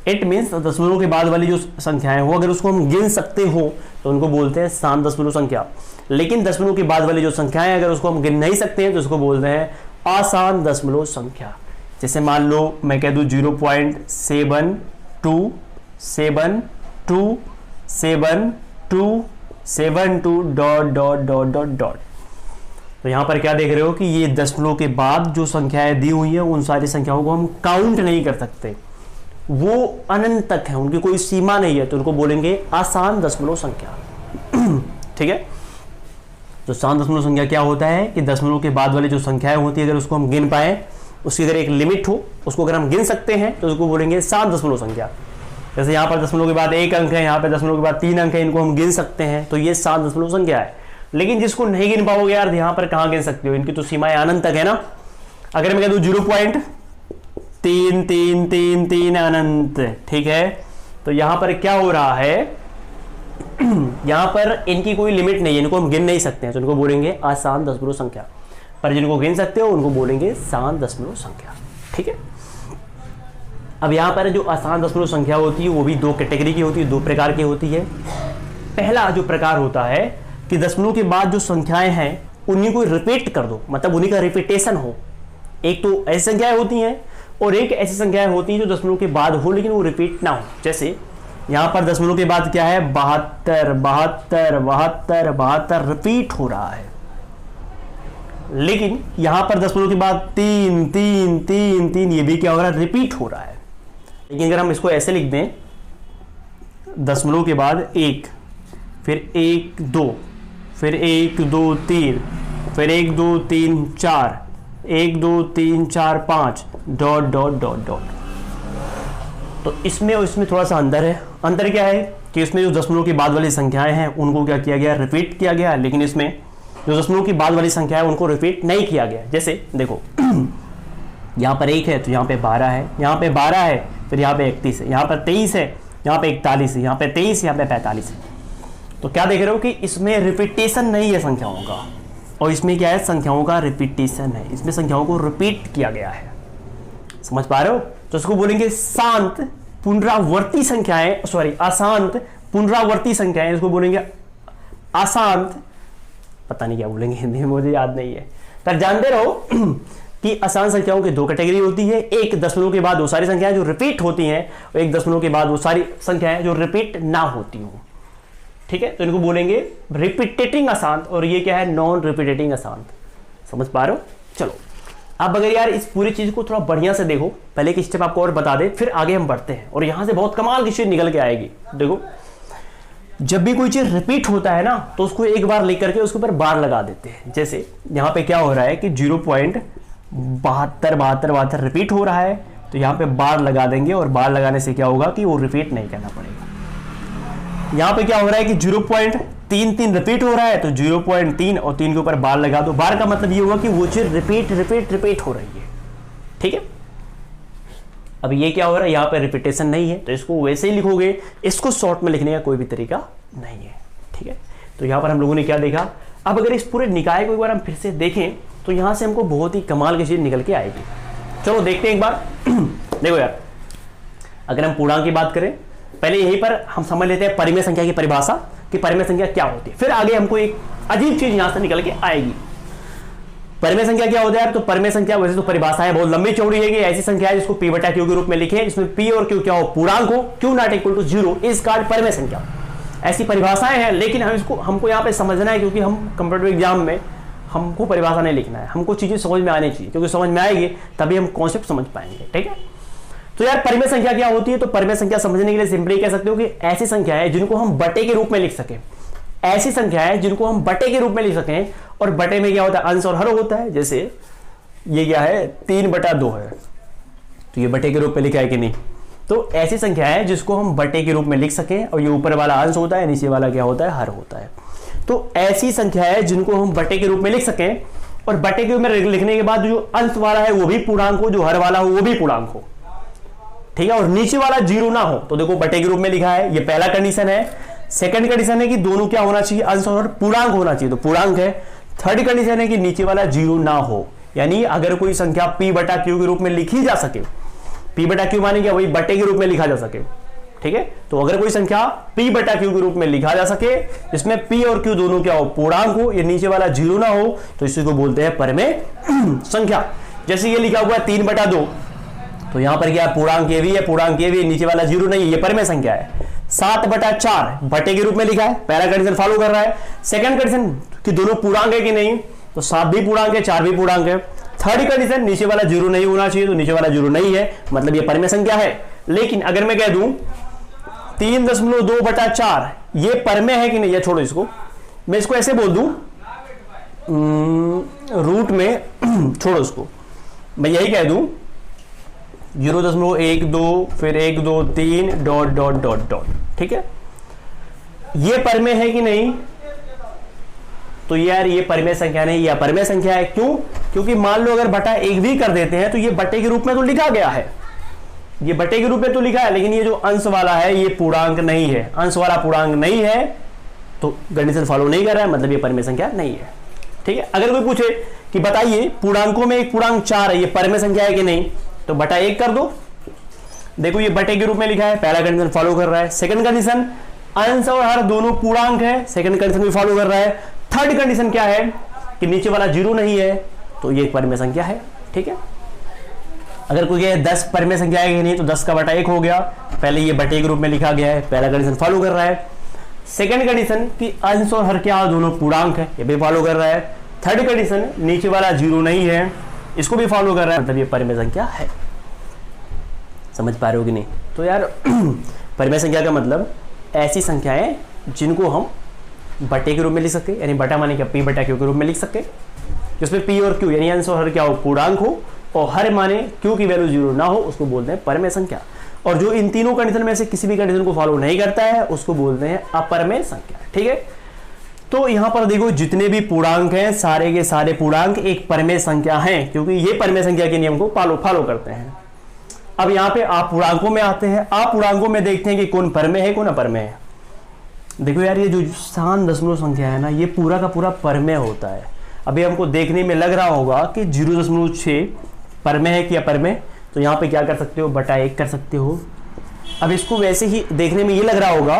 इट मीन्स दशमलव के बाद वाली जो संख्याएं हो अगर उसको हम गिन सकते हो तो उनको बोलते हैं शांत दशमलव संख्या। लेकिन दशमलव के बाद वाली जो संख्याएं अगर उसको हम गिन नहीं सकते हैं तो उसको बोलते हैं अशांत दशमलव संख्या। जैसे मान लो मैं कह दूं 0.72727272 dot dot dot dot dot. तो यहां पर क्या देख रहे हो कि ये दशमलव के बाद जो संख्याएं दी हुई हैं उन सारी संख्याओं को हम काउंट नहीं कर सकते, वो अनंत तक है, उनकी कोई सीमा नहीं है, तो उनको बोलेंगे आसान दशमलव संख्या। ठीक है, तो आसान दशमलव संख्या क्या होता है कि दशमलव के बाद वाली जो संख्याएं होती है अगर उसको हम गिन पाए, उसकी अगर एक लिमिट हो, उसको अगर हम गिन सकते हैं तो उसको बोलेंगे आसान दशमलव संख्या। जैसे यहाँ पर दशमलव के बाद 1 अंक है, यहाँ पे दशमलव के बाद 3 अंक है, इनको हम गिन सकते हैं तो ये आसान दशमलव संख्या है। लेकिन जिसको नहीं गिन पाओगे यार, यहाँ पर कहाँ गिन सकते हो, इनकी तो सीमाएं अनंत तक है ना। अगर मैं कह दूं 0.3333 अनंत, ठीक है, तो यहां पर क्या हो रहा है, यहां पर इनकी कोई लिमिट नहीं है, इनको हम गिन नहीं सकते हैं, तो इनको बोलेंगे आसान दशमलव संख्या। पर जिनको गिन सकते हो उनको बोलेंगे आसान दशमलव संख्या। ठीक है, अब यहां पर जो आसान दशमलव संख्या होती है वो भी 2 कैटेगरी की होती है, 2 प्रकार की होती है। पहला जो प्रकार होता है कि दशमलव के बाद जो संख्याएं हैं उन्हीं को रिपीट कर दो, मतलब उन्हीं का रिपीटेशन हो। एक तो ऐसी संख्याएं होती हैं और एक ऐसी संख्याएं होती हैं जो दशमलव के बाद हो लेकिन वो रिपीट ना हो। जैसे यहां पर दशमलव के बाद क्या है, 72 72 72 72 रिपीट हो रहा है, लेकिन यहां पर दशमलव के बाद 3 3 3 3 ये भी क्या हो रहा है, रिपीट हो रहा है। लेकिन अगर हम इसको ऐसे लिख दें, दशमलव के बाद 1, फिर 1 2, फिर 1 2 3, फिर 1 2 3 4, 1 2 3 4 5 डॉट डॉट डॉट डॉट। तो इसमें और इसमें थोड़ा सा अंतर है। अंतर क्या है कि इसमें जो दशमलव के बाद वाली संख्याएं हैं उनको क्या किया गया, रिपीट किया गया, लेकिन इसमें जो दशमलव की बाद वाली संख्याएं उनको रिपीट नहीं किया गया। जैसे देखो यहाँ पर 1 है तो यहाँ पे 12 है, यहाँ पे 12 है, फिर यहाँ पे 31 है, यहाँ पर 23 है, यहाँ पे 41 है, यहाँ पे 23, यहाँ पे 45 है। तो क्या देख रहे हो कि इसमें रिपीटेशन नहीं है संख्याओं का, और इसमें क्या है, संख्याओं का रिपीटेशन है, इसमें संख्याओं को रिपीट किया गया है। समझ पा रहे हो? तो इसको बोलेंगे शांत पुनरावर्ती संख्याएं, सॉरी अशांत पुनरावर्ती संख्याएं, इसको बोलेंगे अशांत, पता नहीं क्या बोलेंगे हिंदी में, मुझे याद नहीं है। पर जानते रहो कि आसान संख्याओं की 2 कैटेगरी होती है, एक दशमलव के बाद वो सारी संख्याएं जो रिपीट होती हैं, और एक दशमलव के बाद वो सारी संख्याएं जो रिपीट ना होती हो। ठीक है, तो इनको बोलेंगे रिपीटेटिंग अशांत, और ये क्या है, नॉन रिपीटेटिंग अशांत। समझ पा रहे हो? चलो अब अगर यार इस पूरी चीज को थोड़ा बढ़िया से देखो, पहले एक स्टेप आपको और बता दे, फिर आगे हम बढ़ते हैं, और यहां से बहुत कमाल की चीज निकल के आएगी। देखो जब भी कोई चीज रिपीट होता है ना, तो उसको एक बार लिख करके उसके ऊपर बार लगा देते हैं। जैसे यहाँ पे क्या हो रहा है कि 0.72 रिपीट हो रहा है, तो यहाँ पे बार लगा देंगे, और बार लगाने से क्या होगा कि वो रिपीट नहीं करना पड़ेगा। यहाँ पे क्या हो रहा है कि 0.33 रिपीट हो रहा है, तो 0.3 और 3 के ऊपर बार लगा दो। बार का मतलब ये होगा कि वो चीज रिपीट हो रही है। ठीक है, अब ये क्या हो रहा है, यहाँ पे रिपीटेशन नहीं है, तो इसको वैसे ही लिखोगे, इसको शॉर्ट में लिखने का कोई भी तरीका नहीं है। ठीक है, तो यहाँ पर हम लोगों ने क्या देखा। अब अगर इस पूरे निकाय को एक बार हम फिर से देखें, तो यहाँ से हमको बहुत ही कमाल की चीज निकल के आएगी। चलो देखते हैं एक बार। देखो यार, अगर हम पूर्णांक की बात करें, पहले यहीं पर हम समझ लेते हैं परिमेय संख्या की परिभाषा कि परिमेय संख्या क्या होती है, फिर आगे हमको एक अजीब चीज यहां से निकल के आएगी। परिमेय संख्या क्या होता है यार, तो परिमेय संख्या वैसे तो परिभाषा है बहुत लंबी चौड़ी है कि ऐसी संख्या है जिसको p बटा q के रूप में लिखे, जिसमें p और q क्या हो, पूर्णांक हो, q not equal to 0 is called परिमेय संख्या। ऐसी परिभाषाएं हैं, लेकिन हमको यहाँ पे समझना है, क्योंकि हम कंप्यूटर एग्जाम में हमको परिभाषा नहीं लिखना है, हमको चीजें समझ में आनी चाहिए, क्योंकि समझ में आएगी तभी हम कॉन्सेप्ट समझ पाएंगे। ठीक है, तो यार परिमेय संख्या क्या होती है, तो परिमेय संख्या समझने के लिए सिंपली कह सकते हो कि ऐसी संख्या है जिनको हम बटे के रूप में लिख सकें, ऐसी संख्या है जिनको हम बटे के रूप में लिख सकें, और बटे में क्या होता है, अंश और हर होता है। जैसे ये क्या है, 3/2 है, तो ये बटे के रूप में लिखा है कि नहीं, तो ऐसी संख्या है जिसको हम बटे के रूप में लिख सकें, और ये ऊपर वाला अंश होता है, नीचे वाला क्या होता है, हर होता है। तो ऐसी संख्या है जिनको हम बटे के रूप में लिख सकें, और बटे के रूप में लिखने के बाद जो अंश वाला है वो भी पूर्णांक हो, जो हर वाला हो वो भी पूर्णांक हो। ठीक है, और नीचे वाला 0 ना हो, तो देखो बटे के रूप में लिखा है, ये पहला कंडीशन है। सेकंड कंडीशन है कि दोनों क्या होना चाहिए, अंश और पूर्णांक होना चाहिए, तो पूर्णांक है। थर्ड कंडीशन है कि नीचे वाला 0 ना हो, यानी अगर कोई संख्या p बटा q के रूप में लिखी जा सके, p बटा q माने क्या, वही बटे के रूप में लिखा जा सके। ठीक है, तो अगर कोई संख्या p बटा q के रूप में लिखा जा सके, जिसमें p और q दोनों क्या हो, पूर्णांक हो, ये नीचे वाला 0 ना हो, तो इसी को बोलते हैं परिमेय संख्या। जैसे ये लिखा हुआ है 3/2, तो यहां पर क्या पूर्णांक ये भी है, पूर्णांक ये भी, नीचे वाला जीरो नहीं है, ये परिमेय संख्या है। 7/4 बटे के रूप में लिखा है, पहला कंडीशन फॉलो कर रहा है। सेकंड कंडीशन कि दोनों पूर्णांक है कि नहीं, तो 7 भी पूर्णांक है, 4 भी पूर्णांक है। थर्ड कंडीशन नीचे वाला जीरो नहीं होना चाहिए, तो नीचे वाला जीरो नहीं है, मतलब ये परिमेय संख्या है। लेकिन अगर मैं कह दूं 3.2/4 ये परिमेय है कि नहीं, या छोड़ो इसको, मैं इसको ऐसे बोल दूं रूट में छोड़ो उसको, मैं यही कह दूं 0.12 फिर 1 2 3 डॉट डॉट डॉट डॉट, ठीक है। ये परिमेय है कि नहीं, तो यार ये परिमेय संख्या नहीं, यह परिमेय संख्या है। क्यों? क्योंकि मान लो अगर बटा 1 भी कर देते हैं तो ये बटे के रूप में तो लिखा गया है, ये बटे के रूप में तो लिखा है, लेकिन ये जो अंश वाला है ये पूर्णांक नहीं है, अंश वाला पूर्णांक नहीं है, तो कंडीशन फॉलो नहीं कर रहा है, मतलब ये परिमेय संख्या नहीं है, ठीक है। अगर कोई पूछे कि बताइए पूर्णांकों में एक पूर्णांक 4 है, ये परिमेय संख्या है कि नहीं, तो बटा 1 कर दो। देखो ये बटे के रूप में लिखा है, पहला कंडीशन फॉलो कर रहा है। सेकंड कंडीशन अंश और हर दोनों पूर्णांक है, सेकंड कंडीशन भी फॉलो कर रहा है। थर्ड कंडीशन क्या है कि नीचे वाला जीरो नहीं है, तो ये एक परिमेय संख्या है, ठीक है। अगर कोई कहे 10 परिमेय संख्या है कि नहीं, तो 10 का बटा 1 हो गया, पहले ये बटे के रूप में लिखा गया है, पहला कंडीशन फॉलो कर रहा है। सेकंड कंडीशन कि अंश और हर क्या दोनों पूर्णांक है, ये भी फॉलो कर रहा है। थर्ड कंडीशन नीचे वाला जीरो नहीं है, इसको भी फॉलो कर रहा है, मतलब ये परिमेय संख्या है। समझ पा रहे हो कि नहीं? तो यार परिमेय संख्या का मतलब ऐसी संख्याएं जिनको हम बटे के रूप में लिख सकते, यानी बटा माने क्या, पी बटा क्यू के रूप में लिख सकते, जिसमें पी और क्यू यानी अंश और हर क्या हो, पूर्णांक हो, और हर माने क्यू की वैल्यू जीरो ना हो, उसको बोलते हैं परिमेय संख्या। और जो इन तीनों कंडीशन में से किसी भी कंडीशन को फॉलो नहीं करता है उसको बोलते हैं अपरिमेय संख्या, ठीक है। तो यहां पर देखो जितने भी पूर्णांक हैं सारे के सारे पूर्णांक एक परिमेय संख्या हैं, क्योंकि ये परिमेय संख्या के नियम को फॉलो करते हैं। अब यहाँ पे आप पूर्णांकों में आते हैं, आप पूर्णांकों में देखते हैं कि कौन परिमेय है कौन अपरिमेय है। देखो यार ये जो शान दशमलव संख्या है ना, ये पूरा का पूरा परिमेय होता है। अभी हमको देखने में लग रहा होगा कि 0.6 परिमेय है कि अपरिमेय, तो यहाँ पे क्या कर सकते हो, बटा 1 कर सकते हो। अब इसको वैसे ही देखने में ये लग रहा होगा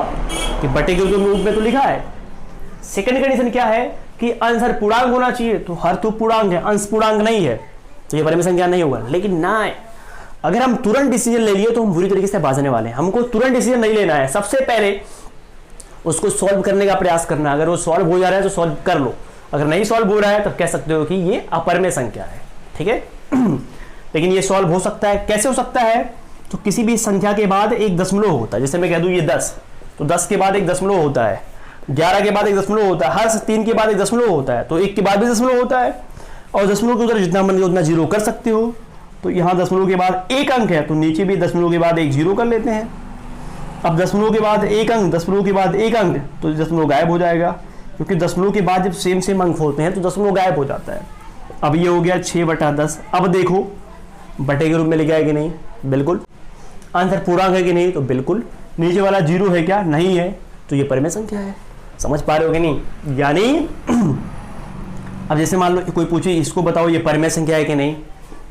कि बटे के रूप में तो लिखा है। सेकंड कंडीशन क्या है कि अंश हर पूर्णांक होना चाहिए, तो हर तो पूर्णांक है, अंश पूर्णांक नहीं है, तो ये परिमेय संख्या नहीं होगा। लेकिन ना, अगर हम तुरंत डिसीजन ले लिए तो हम बुरी तरीके से बाजने वाले हैं। हमको तुरंत डिसीजन नहीं लेना है, सबसे पहले उसको सॉल्व करने का प्रयास करना है। अगर वो सॉल्व हो जा रहा है तो सॉल्व कर लो, अगर नहीं सॉल्व हो रहा है तब कह सकते हो कि ये अपरिमेय संख्या है, ठीक है। लेकिन ये सॉल्व हो सकता है, कैसे हो सकता है, तो किसी भी संख्या के बाद एक दशमलव होता है। जैसे मैं कह दूं ये 10, तो 10 के बाद एक दशमलव होता है, 11 के बाद एक दशमलव होता है, हर 3 के बाद एक दशमलव होता है, तो 1 के बाद भी दशमलव होता है, और दशमलव के उधर जितना मन उतना जीरो कर सकते हो। तो यहाँ दशमलव के बाद एक अंक है, तो नीचे भी दशमलव के बाद एक जीरो कर लेते हैं। अब दशमलव के बाद एक अंक, दशमलव के बाद एक अंक, तो दशमलव गायब हो जाएगा, क्योंकि दशमलव के बाद जब सेम अंक होते हैं तो दशमलव गायब हो जाता है। अब ये हो गया 6/10। अब देखो बटे के रूप में लिखा है कि नहीं, बिल्कुल। आंसर पूर्णांक है कि नहीं, तो बिल्कुल। नीचे वाला जीरो है क्या, नहीं है, तो ये परिमेय संख्या है। समझ पा रहे हो कि नहीं? यानी अब जैसे मान लो कोई पूछे इसको बताओ ये परिमेय संख्या है कि नहीं,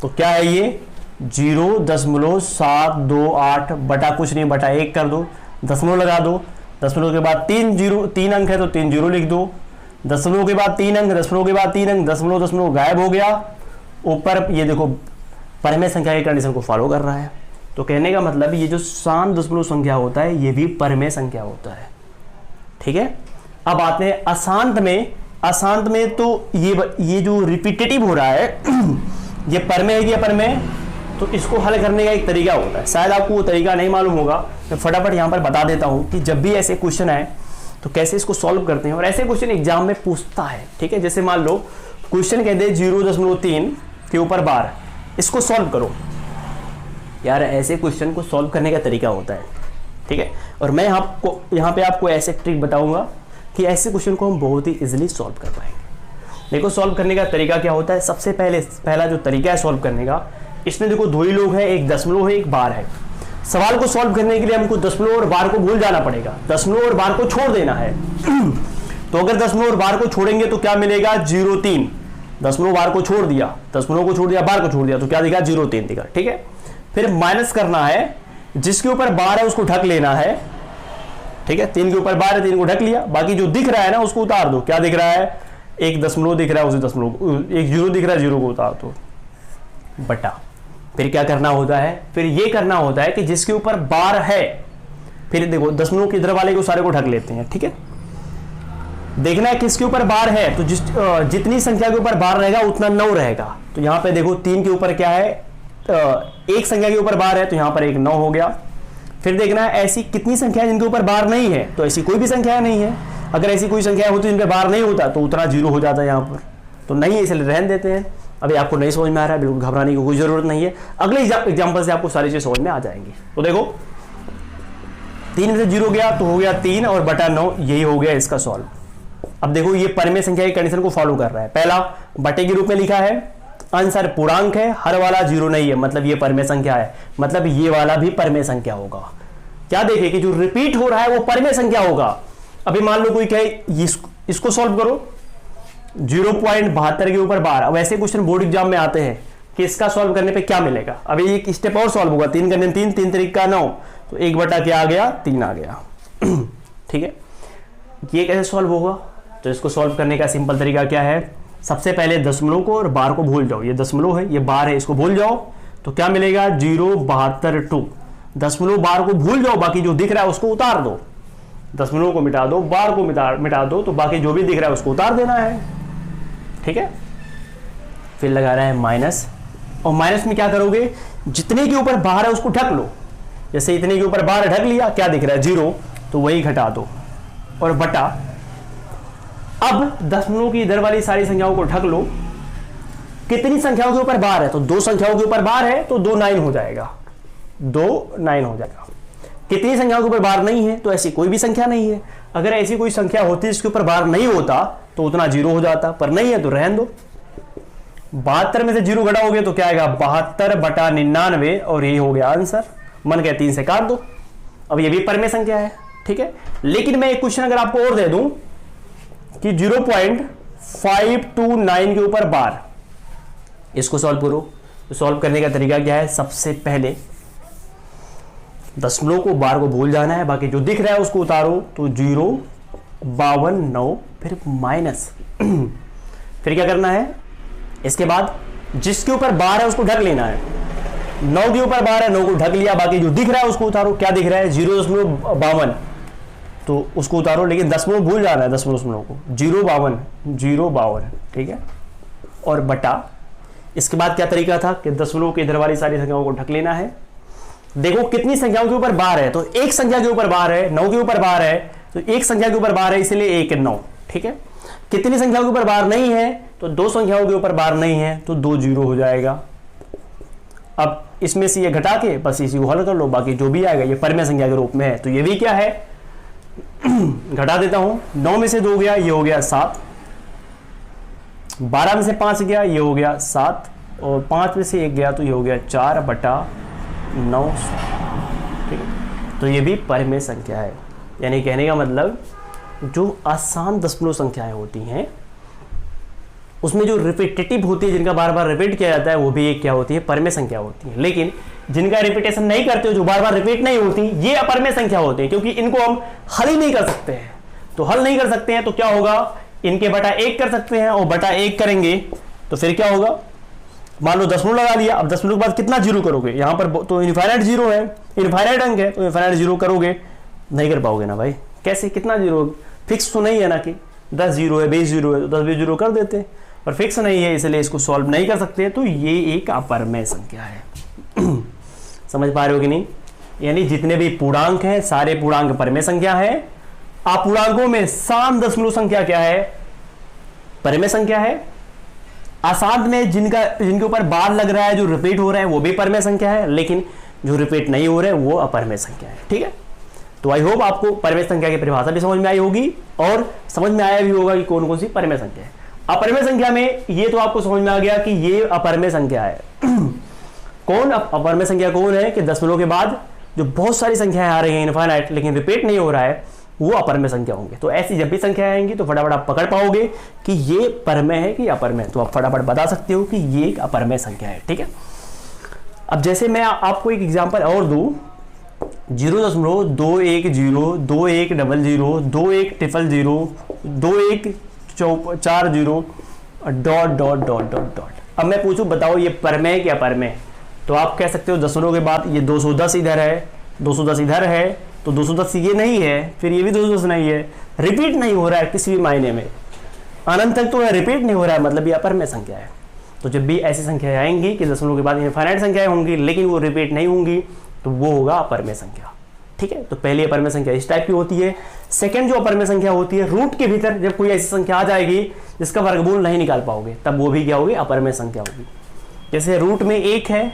तो क्या है ये 0.728 बटा कुछ नहीं, बटा 1 कर दो, दशमलव लगा दो, दशमलव के बाद 3 अंक है तो 3 जीरो लिख दो, दशमलव के बाद 3 अंक, दशमलव के बाद 3 अंक, दशमलव गायब हो गया। ऊपर ये देखो परिमेय संख्या की कंडीशन को फॉलो कर रहा है। तो कहने का मतलब ये जो शान दशमलव संख्या होता है ये भी परिमेय संख्या होता है, ठीक है। अब आते हैं अशांत में। अशांत में तो ये जो रिपीटेटिव हो रहा है ये परिमेय है कि अपरिमेय, तो इसको हल करने का एक तरीका होता है। शायद आपको वो तरीका नहीं मालूम होगा, मैं फटाफट यहाँ पर बता देता हूँ कि जब भी ऐसे क्वेश्चन आए तो कैसे इसको सॉल्व करते हैं। और ऐसे क्वेश्चन एग्जाम में पूछता है, ठीक है। जैसे मान लो क्वेश्चन कहते हैं 0.3 के ऊपर बार, इसको सॉल्व करो। यार ऐसे क्वेश्चन को सॉल्व करने का तरीका होता है, ठीक है। और मैं यहाँ पे आपको ऐसे ट्रिक बताऊंगा कि ऐसे क्वेश्चन को हम बहुत ही इजीली सॉल्व कर पाएंगे। देखो सॉल्व करने का तरीका क्या होता है। सबसे पहला जो तरीका है सॉल्व करने का, इसमें देखो दो ही लोग हैं, एक दशमलव है एक बार है। सवाल को सॉल्व करने के लिए हमको दशमलव और बार को भूल जाना पड़ेगा, दशमलव और बार को छोड़ देना है। तो अगर दशमलव और बार को छोड़ेंगे तो क्या मिलेगा, 0.3। दशमलव बार को छोड़ दिया, दशमलव को छोड़ दिया, बार को छोड़ दिया, तो क्या दिखा, 0.3 दिखा, ठीक है। फिर माइनस करना है, जिसके ऊपर बार है उसको ढक लेना है, ठीक है। 3 के ऊपर बार है, 3 को ढक लिया, बाकी जो दिख रहा है ना उसको उतार दो। क्या दिख रहा है, एक दशमलव दिख रहा है, उसे दशमलव, एक जीरो दिख रहा है, जीरो को उतार दो, बटा फिर क्या करना होता है, फिर ये करना होता है कि जिसके ऊपर बार है, फिर देखो दशमलव के इधर वाले को सारे को ढक लेते हैं, ठीक है। देखना है किसके ऊपर बार है, तो जितनी संख्या के ऊपर बार रहेगा उतना 9 रहेगा। तो यहां पे देखो 3 के ऊपर क्या है, एक संख्या के ऊपर बार है, तो यहां पर एक 9 हो गया। फिर देखना है ऐसी कितनी संख्या है जिनके ऊपर बार नहीं है, तो ऐसी कोई भी संख्या नहीं है। अगर ऐसी कोई संख्या होती जिन पे बार नहीं होता तो उतना 0 हो जाता है, यहाँ पर तो नहीं है, इसलिए रहने देते हैं। अभी आपको नहीं समझ में आ रहा है, बिल्कुल घबराने की कोई जरूरत नहीं है, अगले एग्जाम्पल से आपको सारी चीज समझ में आ जाएंगी। तो देखो 3 में से 0 गया तो हो गया 3 और बटा 9, यही हो गया इसका सॉल्व। अब देखो ये परिमेय संख्या की कंडीशन को फॉलो कर रहा है। पहला बटे के रूप में लिखा है, आंसर पूर्णांक है, हर वाला 0 नहीं है, मतलब ये परिमेय संख्या है, मतलब ये वाला भी परिमेय संख्या होगा। क्या देखे कि जो रिपीट हो रहा है वो परिमेय संख्या होगा। अभी मान लो कोई कहे इसको सॉल्व करो, 0.72 के ऊपर बार। अब ऐसे क्वेश्चन बोर्ड एग्जाम में आते हैं कि इसका सॉल्व करने पे क्या मिलेगा। अभी एक स्टेप और सॉल्व होगा, 3 करने 3, 3 तरीक का 9, तो 1 बटा क्या आ गया, 3 आ गया। ठीक है, ये कैसे सॉल्व होगा, तो इसको सॉल्व करने का सिंपल तरीका क्या है, सबसे पहले दशमलव को और बार को भूल जाओ। ये दशमलव है, ये बार है, इसको भूल जाओ तो क्या मिलेगा 0.72। दशमलव बार को भूल जाओ, बाकी जो दिख रहा है उसको उतार दो। दशमलव को मिटा दो, बार को मिटा दो, तो बाकी जो भी दिख रहा है उसको उतार देना है। ठीक है, फिर लगा रहा है माइनस, और माइनस में क्या करोगे, जितने के ऊपर बार है उसको ढक लो। जैसे इतने के ऊपर बार ढक लिया, क्या दिख रहा है 0, तो वही घटा दो और बटा। अब दशमलव की इधर वाली सारी संख्याओं को ढक लो। कितनी संख्याओं के ऊपर बार है, तो 2 संख्याओं के ऊपर बार है, तो 2 9 हो जाएगा, 2 9 हो जाएगा। कितनी संख्याओं के ऊपर बार नहीं है, तो ऐसी कोई भी संख्या नहीं है। अगर ऐसी कोई संख्या होती जिसके ऊपर बार नहीं होता तो उतना 0 हो जाता, पर नहीं है तो रहने दो। 72 में से 0 घटाओगे तो क्या आएगा 72 बटा 99, और यही हो गया आंसर। मन के 3 से काट दो। अब ये भी परिमेय संख्या है, ठीक है। लेकिन मैं एक क्वेश्चन अगर आपको और दे दूं कि 0.529 के ऊपर बार, इसको सॉल्व करो। तो सॉल्व करने का तरीका क्या है, सबसे पहले दशमलव को बार को भूल जाना है, बाकी जो दिख रहा है उसको उतारो। तो 0.52 फिर माइनस, फिर क्या करना है, इसके बाद जिसके ऊपर बार है उसको ढक लेना है। 9 के ऊपर बार है, 9 को ढक लिया, बाकी जो दिख रहा है उसको उतारो। क्या दिख रहा है 0.52, तो उसको उतारो, लेकिन दशमलव भूल जाना है, दशमलव को 0.52, ठीक है, और बटा। इसके बाद क्या तरीका था कि दशमलव के इधर वाली सारी संख्याओं को ढक लेना है। देखो कितनी संख्याओं के ऊपर बार है, तो एक संख्या के ऊपर बार है, 9 के ऊपर बार है, तो एक संख्या के ऊपर बार है, इसलिए 1 9, ठीक है। कितनी संख्याओं के ऊपर बार नहीं है, तो 2 संख्याओं के ऊपर बार नहीं है, तो 2 0 हो जाएगा। अब इसमें से ये घटा के बस इसी को हल कर लो, बाकी जो भी आएगा ये परिमेय संख्या के रूप में है। तो ये भी क्या है, घटा देता हूं, 9 में से 2 गया, ये हो गया 7, 12 में से 5 गया, ये हो गया 7, और 5 में से 1 गया तो ये हो गया 4 बटा 9, ठीक है। तो ये भी परिमेय संख्या है। यानी कहने का मतलब जो आसान दशमलव संख्याएं होती हैं उसमें जो रिपीटेटिव होती है, जिनका बार बार रिपीट किया जाता है, वो भी एक क्या होती है, परिमेय संख्या होती है। लेकिन जिनका रिपीटेशन नहीं करते हो, जो बार बार रिपीट नहीं होती, ये अपरिमेय संख्या होती है, क्योंकि इनको हम हल ही नहीं कर सकते हैं। तो हल नहीं कर सकते हैं तो क्या होगा, इनके बटा 1 कर सकते हैं, और बटा 1 करेंगे तो फिर क्या होगा, मान लो दशमलव लगा लिया। अब दशमलव के बाद कितना 0 करोगे, यहां पर तो इनफाइनाइट 0 है, इनफाइनाइट अंक है, तो इनफाइनाइट 0 करोगे, नहीं कर पाओगे ना भाई। कैसे, कितना 0, फिक्स तो नहीं है ना कि 10 0 है, 20 0 है, तो 10 20 0 कर देते, पर फिक्स नहीं है, इसलिए इसको सॉल्व नहीं कर सकते। तो ये एक अपरिमेय संख्या है। समझ पा रहे हो कि नहीं। यानी जितने भी पूर्णांक हैं सारे पूर्णांक परिमेय संख्या है। अपूर्णांकों में साम दशमलव संख्या क्या है, परिमेय संख्या है। असाध में जिनके ऊपर बार लग रहा है, जो रिपीट हो रहा है, वो भी परिमेय संख्या है, लेकिन जो रिपीट नहीं हो रहे वो अपरिमेय संख्या है, ठीक है। तो आई होप आपको परिमेय संख्या की परिभाषा भी समझ में आई होगी, और समझ में आया भी होगा कि कौन कौन सी परिमेय संख्या है। अपरिमेय संख्या में ये तो आपको समझ में आ गया कि ये अपरिमेय संख्या है। कौन अपरिमेय संख्या कौन है, कि दशमलव के बाद जो बहुत सारी संख्याएं आ रही हैं इनफाइनाइट, लेकिन रिपीट नहीं हो रहा है, वो अपरिमेय संख्या होंगे। तो ऐसी जब भी संख्या आएंगी तो फटाफट आप पकड़ पाओगे कि ये परिमेय है कि अपरिमेय, तो आप फटाफट बता सकते हो कि ये एक अपरिमेय संख्या है, ठीक है। अब जैसे मैं आपको एक एग्जांपल और दूं, 0.210, 2100, 2100, 2140, ... अब मैं पूछूं बताओ ये परिमेय क्या अपरिमेय, तो आप कह सकते हो दशमलव के बाद ये 210 इधर है, 210 इधर है, तो 210 ये नहीं है, फिर ये भी 210 नहीं है, रिपीट नहीं हो रहा है किसी भी मायने में, अनंत तक तो रिपीट नहीं हो रहा है, मतलब ये अपरमेय संख्या है। तो जब भी ऐसी संख्याएं आएंगी कि दशमलव के बाद इनफाइनाइट संख्याएं होंगी लेकिन वो रिपीट नहीं होंगी, तो वो होगा अपरमेय संख्या। ठीक है, तो पहली अपरमेय संख्या इस टाइप की होती है। सेकंड जो अपरमेय संख्या होती है, रूट के भीतर जब कोई ऐसी संख्या आ जाएगी जिसका वर्गमूल नहीं निकाल पाओगे, तब वो भी क्या होगी, अपरमेय संख्या होगी। जैसे रूट में 1 है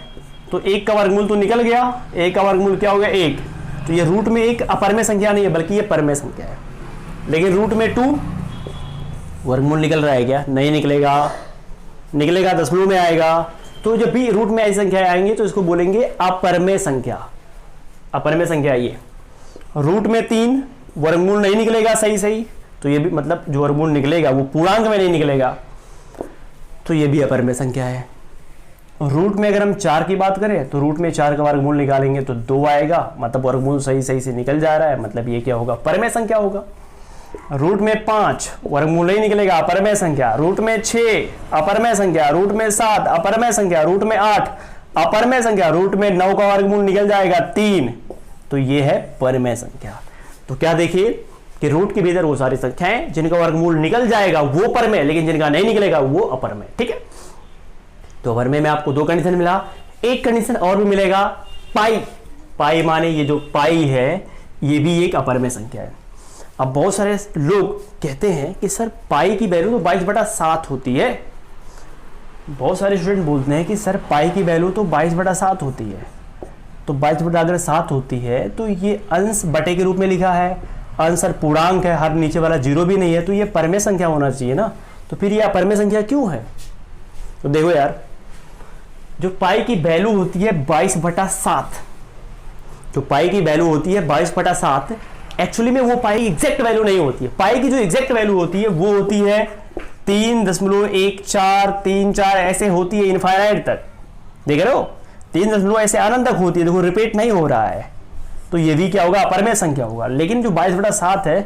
तो 1 का वर्गमूल तो निकल गया, 1 का वर्गमूल क्या हो गया 1, तो ये रूट में 1 अपरमेय संख्या नहीं है बल्कि ये परमेय संख्या है। लेकिन रूट में 2 वर्गमूल निकल रहा है क्या, नहीं निकलेगा, निकलेगा दशमलव में आएगा। तो जब भी रूट में ऐसी संख्याएं आएंगी तो इसको बोलेंगे अपरमेय संख्या, अपरमेय संख्या। ये रूट में 3 वर्गमूल नहीं निकलेगा सही, तो ये भी मतलब जो वर्गमूल निकलेगा वो पूर्णांक में नहीं निकलेगा, तो ये भी अपरमेय संख्या है। रूट में अगर हम 4 की बात करें तो रूट में 4 का वर्गमूल निकालेंगे तो 2 आएगा, मतलब वर्गमूल सही से निकल जा रहा है, मतलब ये क्या होगा, परमेय संख्या होगा। रूट में 5 वर्गमूल नहीं निकलेगा, अपरमेय संख्या। रूट में 6 अपरमेय संख्या। रूट में 7 अपरमेय संख्या। रूट में 8 अपरमेय संख्या। रूट में 9 का वर्गमूल निकल जाएगा 3, तो ये है परमेय संख्या। तो क्या देखिए कि रूट के भीतर वो सारी संख्याएं जिनका वर्गमूल निकल जाएगा वो परमेय, लेकिन जिनका नहीं निकलेगा वो अपरमेय। ठीक है, तो परमेय में आपको 2 कंडीशन मिला, एक कंडीशन और भी मिलेगा, पाई। पाई माने ये जो पाई है ये भी एक अपरमेय संख्या है। अब बहुत सारे लोग कहते हैं कि सर पाई की वैल्यू तो 22/7 होती है। बहुत सारे स्टूडेंट बोलते हैं कि सर पाई की वैल्यू तो 22/7 होती है। तो 22/7 होती है तो ये अंश बटे के रूप में लिखा है, अंश और पूर्णांक है, हर नीचे वाला 0 भी नहीं है, तो ये परमेय संख्या होना चाहिए ना। तो फिर ये अपरमेय संख्या क्यों है? तो देखो यार, जो पाई की वैल्यू होती है 22/7, जो पाई की वैल्यू होती है 22/7, एक्चुअली में वो पाई की एग्जैक्ट वैल्यू नहीं होती है। पाई की जो एग्जैक्ट वैल्यू होती है वो होती है 3.1434 ऐसे होती है इनफाइनाइट तक, देख रहे हो, 3 ऐसे अनंत तक होती है। देखो रिपीट नहीं हो रहा है, तो ये भी क्या होगा, अपरमेय संख्या होगा। लेकिन जो 22/7 है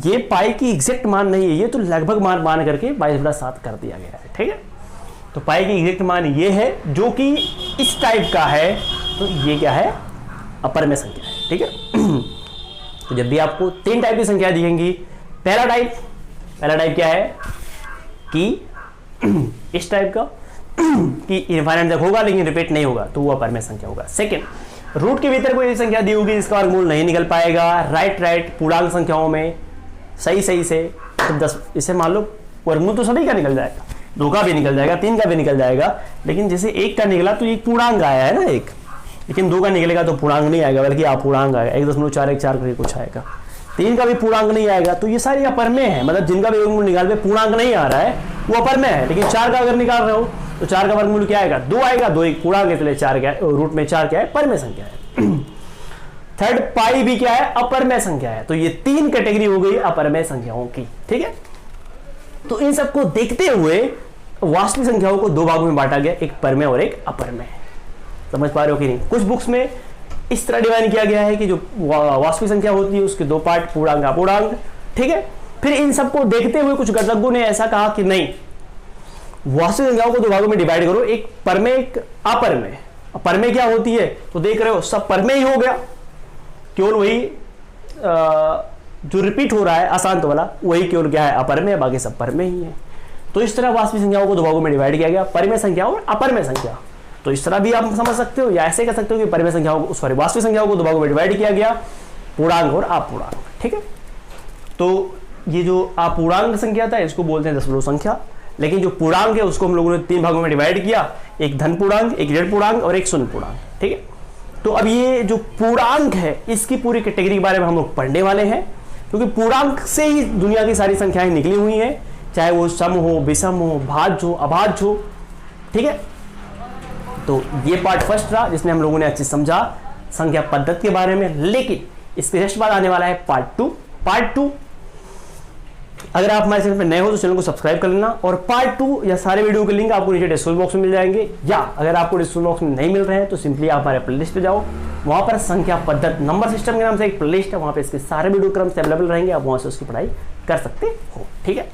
ये पाई की एग्जैक्ट मान नहीं है, ये तो लगभग मान करके 22/7 कर दिया गया है। ठीक है, तो पाई की एग्जैक्ट मान ये है जो कि इस टाइप का है, तो ये क्या है, अपरमेय संख्या है। ठीक है, तो जब भी आपको 3 टाइप की संख्या दिखेंगी, पहला टाइप क्या है कि इस टाइप का कि इनफाइनाइट तक होगा लेकिन रिपीट नहीं होगा, तो वो अपरमेय संख्या होगा। सेकंड, रूट के भीतर कोई संख्या दी होगी जिसका वर्गमूल नहीं निकल पाएगा, राइट पूर्णांक संख्याओं में सही से, तो 10 इसे मान लो वर्गमूल तो सभी का निकल जाएगा, 2 का भी निकल जाएगा, 3 का भी निकल जाएगा, लेकिन जैसे 1 का निकला तो एक पूर्णांक आया है ना एक, लेकिन 2 का निकलेगा तो पूर्णांक नहीं आएगा बल्कि अपूर्णांक आएगा, 1.414 करके कुछ आएगा। 3 का भी पूर्णांक नहीं आएगा, तो ये सारी अपरमेय है, मतलब जिनका भी वर्गमूल निकाल पे पूर्णांक नहीं आ रहा है वो अपरमेय है। लेकिन 4 का अगर निकाल रहे हो तो 4 का वर्गमूल क्या आएगा, 2 आएगा, 2 एक पूर्णांक है, इसलिए 4 क्या है, रूट में 4 क्या है, परमेय संख्या है। थर्ड, पाई भी क्या है, अपरमेय संख्या है। तो ये 3 कैटेगरी हो गई अपरमेय संख्याओं की। ठीक है, तो इन सबको देखते हुए वास्तविक संख्याओं को 2 भागों में बांटा गया, एक परमेय और एक अपरमेय। समझ पा रहे हो कि नहीं? कुछ बुक्स में इस तरह डिवाइड किया गया है कि जो वास्तविक संख्या होती है उसके 2 पार्ट, पूर्णांक अपूर्णांक। ठीक है, फिर इन सबको देखते हुए कुछ गणितज्ञों ने ऐसा कहा कि नहीं, वास्तविक संख्याओं को 2 भागों में डिवाइड करो, एक परमेय एक अपरमेय। परमेय क्या होती है, तो देख रहे हो सब परमेय ही हो गया, केवल वही जो रिपीट हो रहा है अशांत वाला वही केवल क्या है, अपरमेय, बाकी सब परमेय ही है। तो इस तरह वास्तविक संख्याओं को 2 भागों में डिवाइड किया गया, परमेय संख्या और अपरमेय संख्या। तो इस तरह भी आप समझ सकते हो, या ऐसे कह सकते हो कि परमेय संख्याओं को, सॉरी, वास्तविक संख्याओं को 2 भागों में डिवाइड किया गया, पूर्णांक और अपूर्णांक। ठीक है, तो ये जो अपूर्णांक संख्या था इसको बोलते हैं दशमलव संख्या, लेकिन जो पूर्णांक है उसको हम लोगों ने 3 भागों में डिवाइड किया, एक धन पूर्णांक, एक ऋण पूर्णांक और एक शून्य पूर्णांक। ठीक है, तो अब ये जो पूर्णांक है इसकी पूरी कैटेगरी के बारे में हम लोग पढ़ने वाले हैं, क्योंकि पूर्णांक से ही दुनिया की सारी संख्याएं निकली हुई हैं, चाहे वो सम हो, विषम हो, भाज्य हो, अभाज्य हो। ठीक है, तो ये पार्ट फर्स्ट रहा जिसमें हम लोगों ने अच्छे समझा संख्या पद्धति के बारे में। लेकिन इसके जस्ट बाद आने वाला है पार्ट 2। अगर आप हमारे चैनल पर नए हो तो चैनल को सब्सक्राइब कर लेना, और पार्ट 2 या सारे वीडियो के लिंक आपको नीचे डिस्क्रिप्शन बॉक्स में मिल जाएंगे, या अगर आपको डिस्क्रिप्शन बॉक्स में नहीं मिल रहे हैं तो सिंपली आप हमारे प्लेलिस्ट पे जाओ, वहां पर संख्या पद्धति नंबर सिस्टम के नाम से एक प्लेलिस्ट है, वहां पे इसके सारे वीडियो क्रम से अवेलेबल रहेंगे, आप वहां से उसकी पढ़ाई कर सकते हो। ठीक है,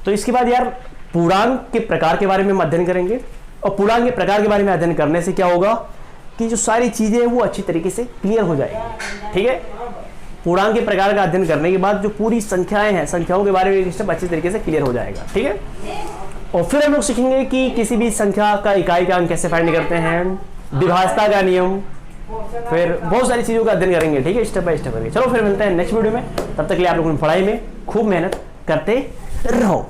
तो इसके बाद यार पूर्णांक के प्रकार के बारे में हम अध्ययन करेंगे, और पूर्णांक के प्रकार के बारे में अध्ययन करने से क्या होगा कि जो सारी चीजें हैं वो अच्छी तरीके से क्लियर हो जाएगी। ठीक है, पूर्णांक के प्रकार का अध्ययन करने के बाद जो पूरी संख्याएं हैं, संख्याओं के बारे में एक स्टेप अच्छी तरीके से क्लियर हो जाएगा। ठीक है, और फिर हम लोग सीखेंगे कि किसी भी संख्या का इकाई का अंक कैसे फाइंड करते हैं, विभाज्यता का नियम, फिर बहुत सारी चीजों का अध्ययन करेंगे। ठीक है, स्टेप बाय स्टेप करके। चलो फिर मिलते हैं नेक्स्ट वीडियो में, तब तक के लिए आप लोगों ने पढ़ाई में खूब मेहनत करते रहो।